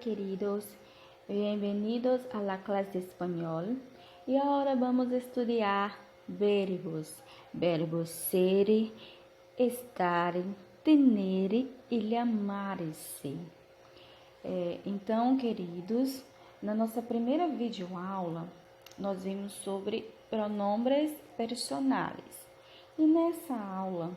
queridos, bienvenidos a la clase de español y ahora vamos a estudiar verbos, verbos ser, estar, tener e chamar-se. Então, queridos, na nossa primeira videoaula, nós vimos sobre pronombres personais e nessa aula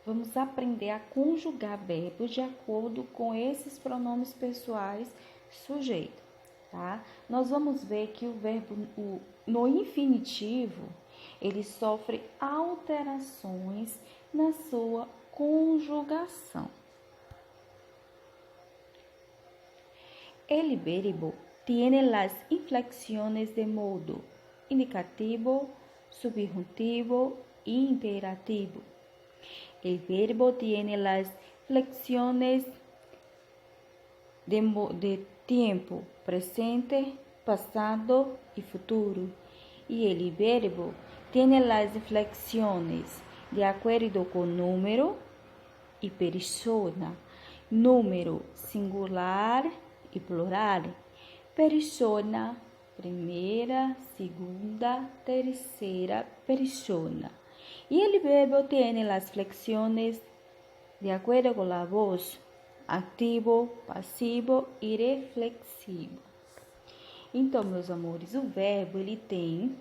vamos aprender a conjugar verbos de acordo com esses pronomes pessoais sujeitos, tá? Nós vamos ver que o verbo no infinitivo, ele sofre alterações na sua conjugação. El verbo tiene las inflexiones de modo indicativo, subjuntivo y imperativo. El verbo tiene las flexiones de tiempo presente, pasado y futuro. Y el verbo tiene las flexiones de acuerdo con número y persona. Número singular y plural. Persona, primera, segunda, tercera persona. Y el verbo tiene las flexiones de acuerdo con la voz, ativo, passivo e reflexivo. Então, meus amores, o verbo, ele tem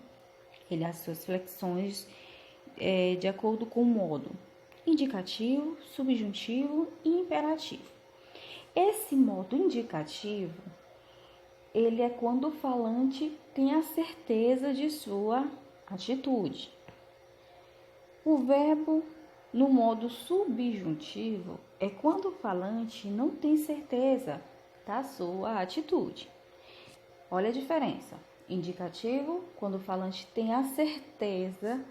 as suas flexões de acordo com o modo indicativo, subjuntivo e imperativo. Esse modo indicativo, ele é quando o falante tem a certeza de sua atitude. O verbo no modo subjuntivo é quando o falante não tem certeza da sua atitude. Olha a diferença. Indicativo, quando o falante tem a certeza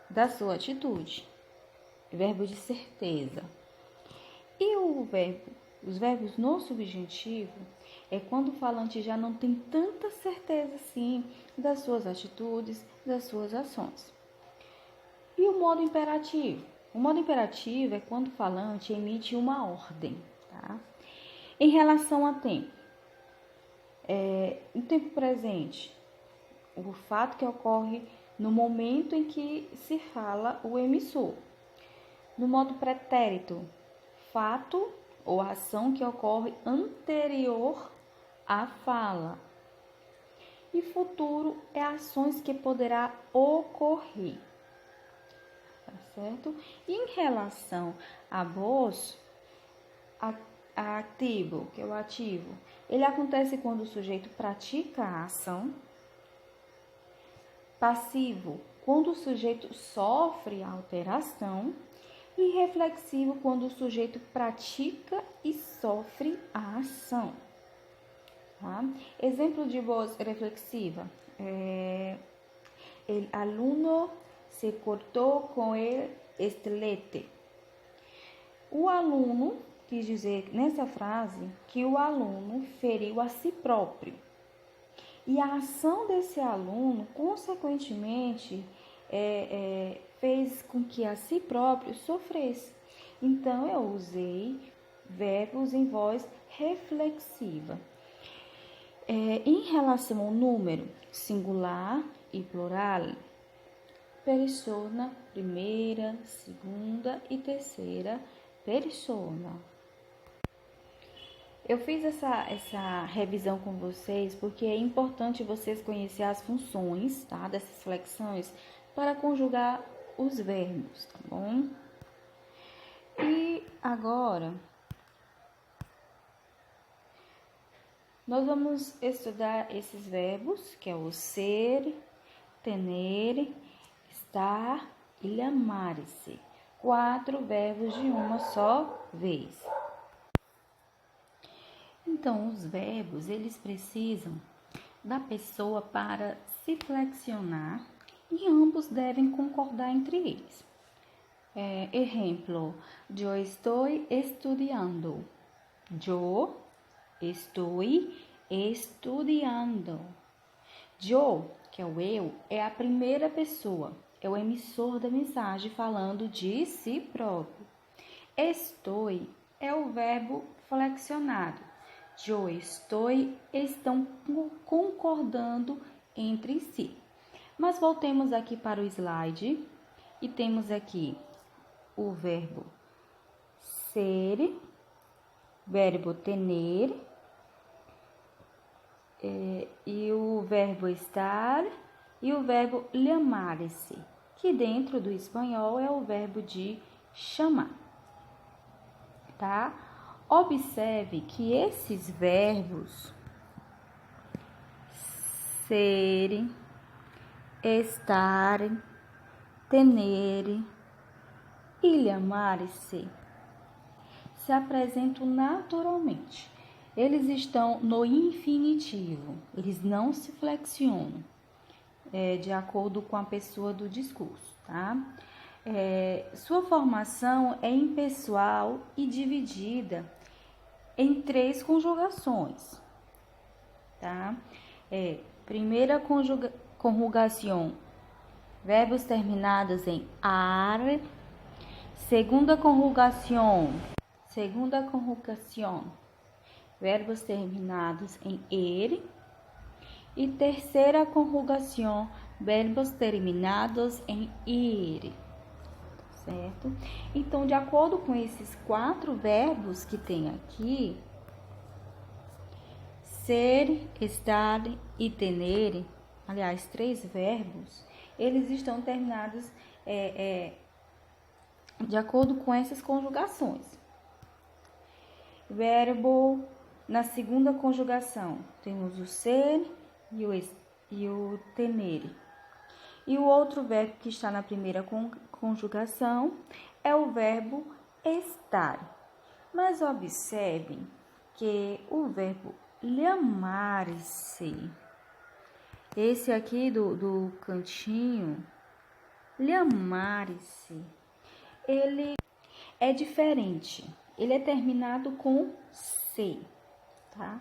da sua atitude. Verbo de certeza. E os verbos no subjuntivo é quando o falante já não tem tanta certeza assim das suas atitudes, das suas ações. E o modo imperativo? O modo imperativo é quando o falante emite uma ordem, tá? Em relação a tempo, no tempo presente, o fato que ocorre no momento em que se fala o emissor. No modo pretérito, fato ou ação que ocorre anterior à fala. E futuro é ações que poderá ocorrer. Certo? E em relação a voz, ativo, que é o ativo, ele acontece quando o sujeito pratica a ação. Passivo, quando o sujeito sofre a alteração. E reflexivo, quando o sujeito pratica e sofre a ação. Tá? Exemplo de voz reflexiva. El aluno se cortou com el estilete. O aluno, quis dizer nessa frase que o aluno feriu a si próprio. E a ação desse aluno, consequentemente, fez com que a si próprio sofresse. Então, eu usei verbos em voz reflexiva. Em relação ao número singular e plural, persona, primeira, segunda e terceira persona. Eu fiz essa revisão com vocês porque é importante vocês conhecerem as funções, tá, dessas flexões para conjugar os verbos, tá bom? E agora, nós vamos estudar esses verbos, que é o ser, tener, estar e chamar-se. 4 verbos de uma só vez. Então, os verbos, eles precisam da pessoa para se flexionar e ambos devem concordar entre eles. Exemplo, yo estoy estudiando. Yo estoy estudiando. Yo, que é o eu, é a primeira pessoa, é o emissor da mensagem falando de si próprio. Estoy é o verbo flexionado. eu estou estão concordando entre si. Mas voltemos aqui para o slide e temos aqui o verbo ser, verbo tener e o verbo estar e o verbo llamar-se, que dentro do espanhol é o verbo de chamar, tá? Observe que esses verbos ser, estar, tener e llamar-se se apresentam naturalmente. Eles estão no infinitivo, eles não se flexionam, de acordo com a pessoa do discurso, tá? Sua formação é impessoal e dividida em 3 conjugações, tá? Primeira conjugação, verbos terminados em ar. Segunda conjugação, verbos terminados em er. E terceira conjugação, verbos terminados em ir, certo? Então, de acordo com esses 4 verbos que tem aqui, ser, estar e tener, aliás, 3 verbos, eles estão terminados de acordo com essas conjugações. Verbo, na segunda conjugação, temos o ser e o tener. E o outro verbo que está na primeira conjugação é o verbo estar. Mas observem que o verbo llamar-se, esse aqui do cantinho, llamar-se, ele é diferente. Ele é terminado com C, tá?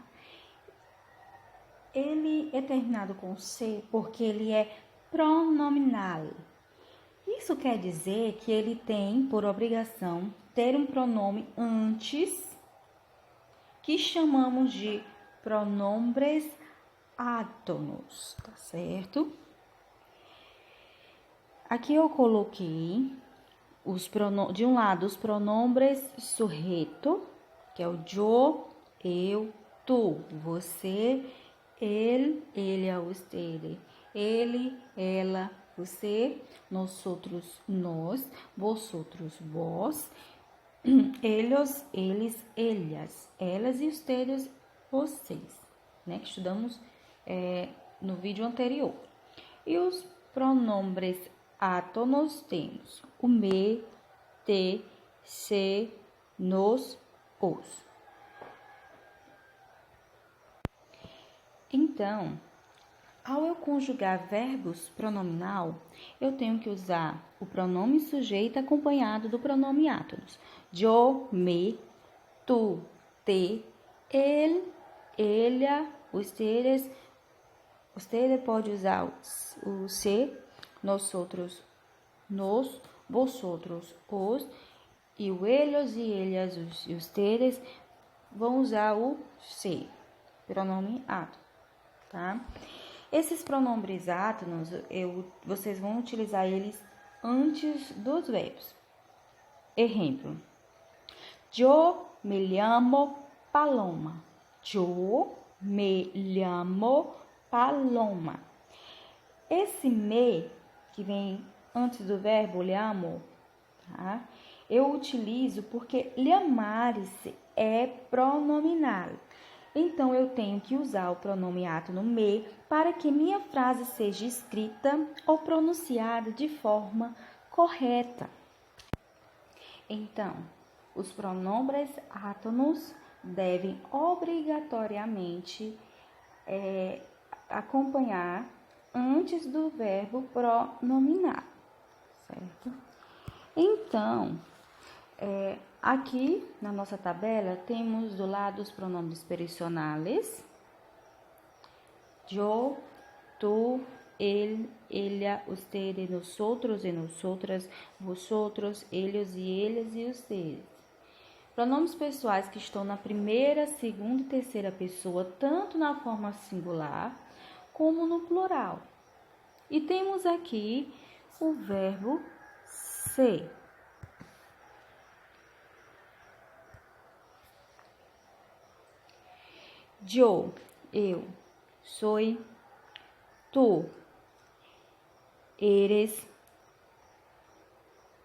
Ele é terminado com C porque ele é pronominal. Isso quer dizer que ele tem, por obrigação, ter um pronome antes, que chamamos de pronombres átonos, tá certo? Aqui eu coloquei de um lado os pronombres sujeito, que é o yo, eu, tu, você, ele, ella, usted, ele, ela, você, nosotros, nós, vosotros, vós, ellos, eles, ellas, elas e ustedes, vocês, né? Que estudamos no vídeo anterior. E os pronombres átonos temos o me, te, se, nos, os. Então, ao eu conjugar verbos pronominal, eu tenho que usar o pronome sujeito acompanhado do pronome átonos. Eu, me, tu, te, ele, ella, ustedes. Ustedes pode usar o se, nosotros, nos, vosotros, os, e o ellos e ellas, e ustedes vão usar o se, pronome átono, tá? Esses pronombres átonos, vocês vão utilizar eles antes dos verbos. Exemplo: yo me llamo Paloma. Yo me llamo Paloma. Esse me, que vem antes do verbo llamo, tá? Eu utilizo porque llamar-se é pronominal. Então, eu tenho que usar o pronome átono me para que minha frase seja escrita ou pronunciada de forma correta. Então, os pronombres átonos devem obrigatoriamente acompanhar antes do verbo pronominal, certo? Então, aqui na nossa tabela temos do lado os pronomes personales, yo, tu, él, ella, ustedes, nosotros e nosotras, vosotros, ellos e ellas e ustedes. Pronomes pessoais que estão na primeira, segunda e terceira pessoa, tanto na forma singular como no plural. E temos aqui o verbo ser. Yo, eu, soy, tú, eres,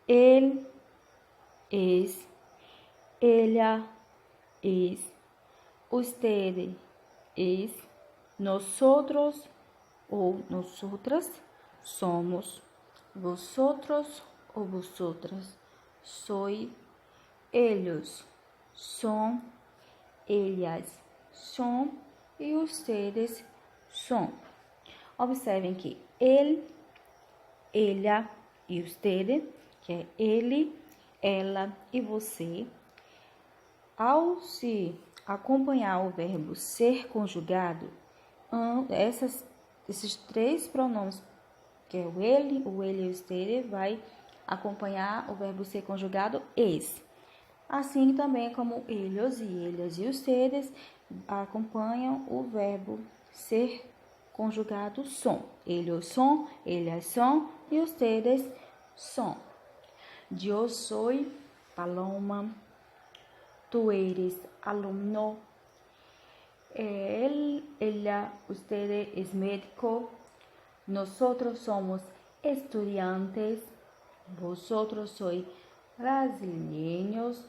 él, es, ella, es, usted, es, nosotros ou nosotras somos, vosotros ou vosotras sois, ellos son, ellas son e ustedes son. Observem que ele, ela e usted, que é ele, ela e você, ao se acompanhar o verbo ser conjugado, esses três pronomes, que é o ele e o usted, vai acompanhar o verbo ser conjugado es. Assim também como ellos e ellas e ustedes acompanham o verbo ser conjugado son. Ellos son, ellas son e ustedes son. Yo soy Paloma, tú eres alumno, él, ella, usted es médico, nosotros somos estudiantes, vosotros sois brasileños,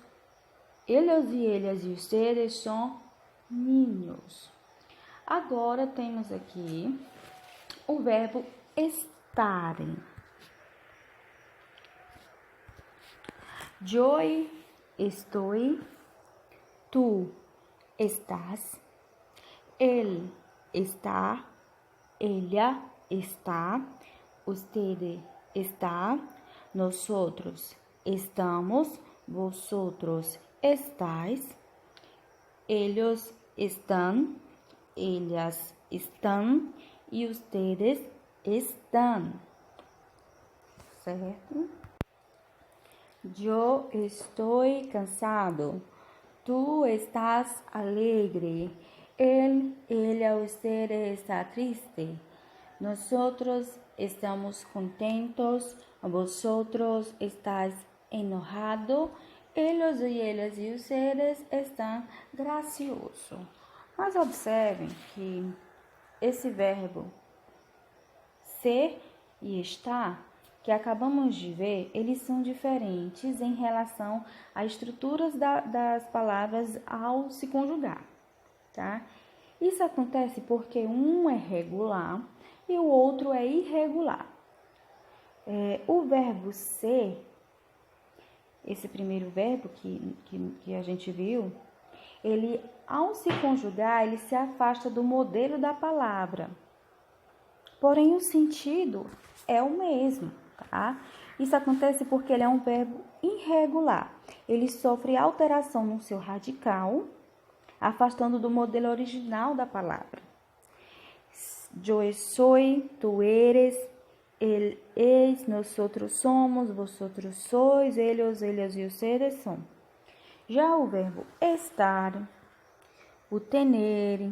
ellos e ellas e ustedes são niños. Agora temos aqui o verbo estarem. Yo estoy, tú estás, él está, ella está, usted está, nosotros estamos, vosotros estáis, ellos están, ellas están e ustedes están. Certo? Yo estoy cansado, tú estás alegre, él, ella, usted está triste, nosotros estamos contentos, vosotros estáis enojado, ellos e ellas e ustedes estão graciosos. Mas observem que esse verbo ser e estar, que acabamos de ver, eles são diferentes em relação às estruturas das palavras ao se conjugar, tá? Isso acontece porque um é regular e o outro é irregular. O verbo ser, esse primeiro verbo que a gente viu, ele, ao se conjugar, ele se afasta do modelo da palavra. Porém, o sentido é o mesmo, tá? Isso acontece porque ele é um verbo irregular. Ele sofre alteração no seu radical, afastando do modelo original da palavra. Yo soy, tú eres, él es, nosotros somos, vosotros sois, ellos, ellas e ustedes são. Já o verbo estar, o tener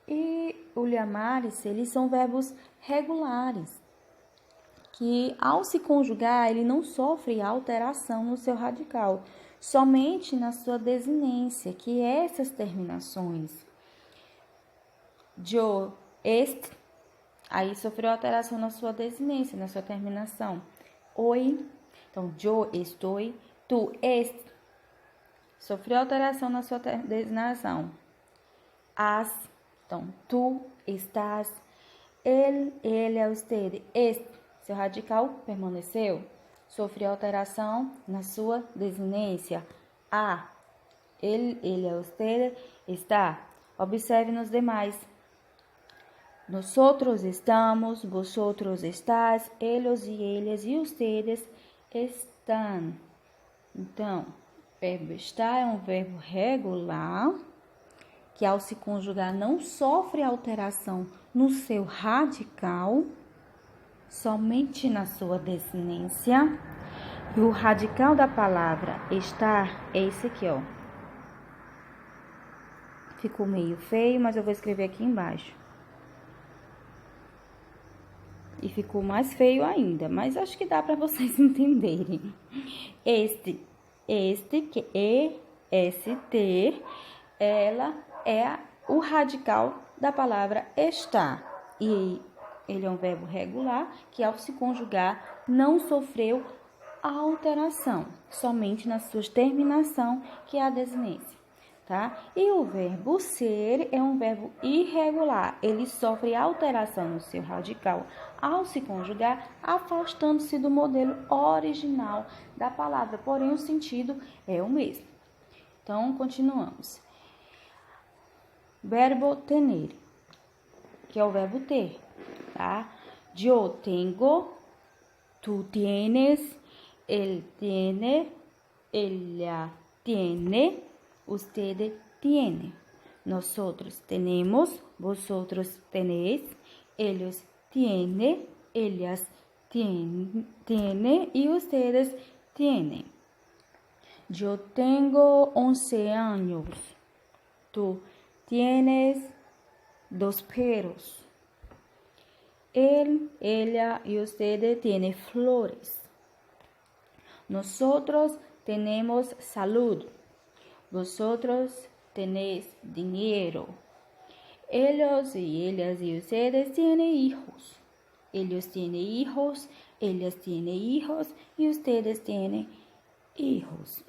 e o llamar-se, eles são verbos regulares, que ao se conjugar, ele não sofre alteração no seu radical, somente na sua desinência, que é essas terminações. Yo, este, aí sofreu alteração na sua desinência, na sua terminação. Hoy, então, yo estoy, tú este, sofreu alteração na sua designação. As, então, tu estás, ele, ela, usted, este, seu radical permaneceu, sofreu alteração na sua desinência. A, ele, ela, usted, está. Observe nos demais. Nosotros estamos, vosotros estás, ellos e ellas e ustedes estão. Então, o verbo estar é um verbo regular, que ao se conjugar não sofre alteração no seu radical, somente na sua desinência, E o radical da palavra estar é esse aqui, ó. Ficou meio feio, mas eu vou escrever aqui embaixo. E ficou mais feio ainda, mas acho que dá para vocês entenderem. Este que é ST, ela é o radical da palavra estar. E ele é um verbo regular que, ao se conjugar, não sofreu alteração, somente na sua terminação, que é a desinência, tá? E o verbo ser é um verbo irregular, ele sofre alteração no seu radical ao se conjugar, afastando-se do modelo original da palavra, porém o sentido é o mesmo. Então, continuamos. Verbo tener, que é o verbo ter, tá? Yo tengo, tú tienes, él tiene, ella tiene, usted tiene. Nosotros tenemos, vosotros tenéis, ellos tienen, ellas tienen y ustedes tienen. Yo tengo 11 años. Tú tienes 2 perros. Él, ella y ustedes tienen flores. Nosotros tenemos salud. Vosotros tenéis dinero. Ellos y ellas y ustedes tienen hijos. Ellos tienen hijos, ellas tienen hijos y ustedes tienen hijos.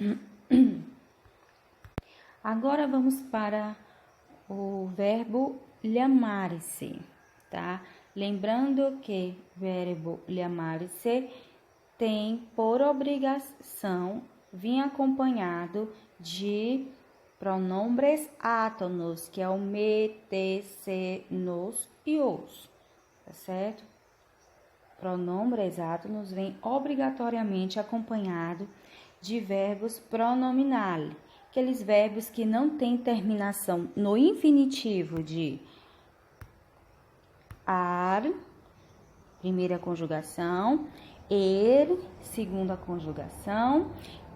Agora vamos para o verbo llamar-se, tá? Lembrando que o verbo llamar-se tem por obrigação vir acompanhado de pronombres átonos, que é o me, te, se, nos e os, tá certo? Pronombres átonos vem obrigatoriamente acompanhado de verbos pronominal, aqueles verbos que não têm terminação no infinitivo de ar, primeira conjugação, segunda conjugação,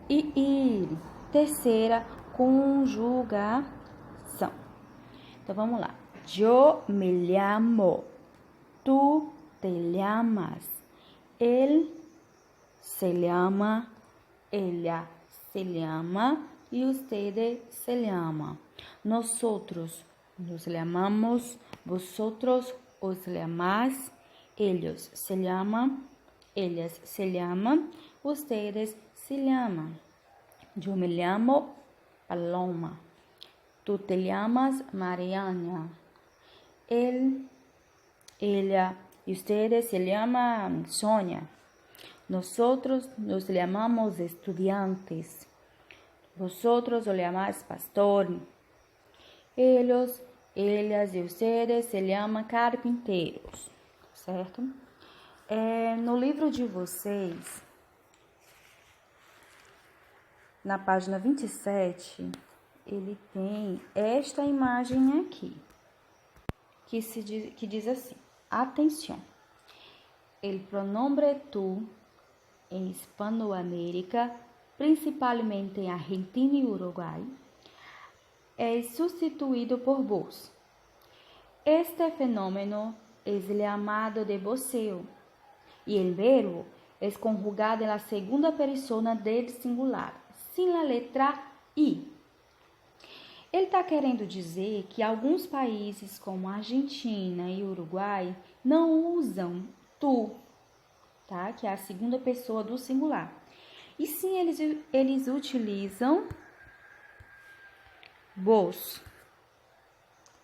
e ir, terceira conjugação. Então, vamos lá. Yo me llamo, tú te llamas, él se llama, ella se llama y ustedes se llaman. Nosotros nos llamamos, vosotros os llamáis, ellos se llaman, ellas se llaman, ustedes se llaman. Yo me llamo Paloma. Tú te llamas Mariana. Él, ella y ustedes se llaman Sonia. Nosotros nos llamamos estudiantes. Vosotros os llamáis pastor. Ellos, ellas y ustedes se llaman carpinteiros. Certo? No livro de vocês, na página 27, ele tem esta imagem aqui, que diz assim: atenção, el pronombre tú em Hispanoamérica, principalmente em Argentina e Uruguai, é substituído por vos. Este fenômeno é chamado de voseo, e o verbo é conjugado na segunda persona del singular, sem a letra I. Ele está querendo dizer que alguns países, como Argentina e Uruguai, não usam tu, tá? Que é a segunda pessoa do singular. E sim, eles utilizam vos,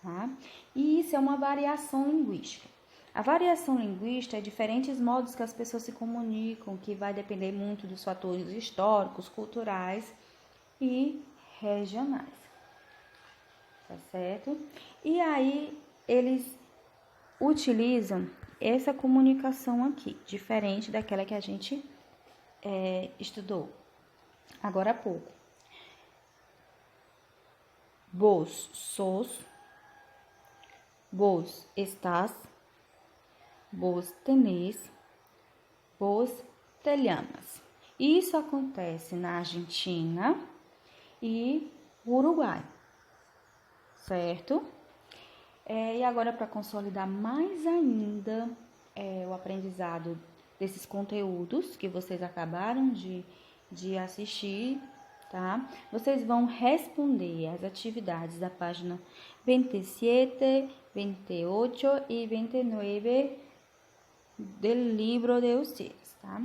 tá? E isso é uma variação linguística. A variação linguística é diferentes modos que as pessoas se comunicam, que vai depender muito dos fatores históricos, culturais e regionais. Tá certo? E aí, eles utilizam essa comunicação aqui, diferente daquela que a gente estudou agora há pouco. Vos sos, vos estás, vos tenés, vos te llamas. Isso acontece na Argentina e Uruguai, certo? E agora, para consolidar mais ainda o aprendizado desses conteúdos que vocês acabaram de assistir, tá? Vocês vão responder as atividades da página 27, 28 e 29 do livro de vocês, tá?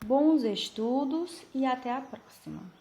Bons estudos e até a próxima!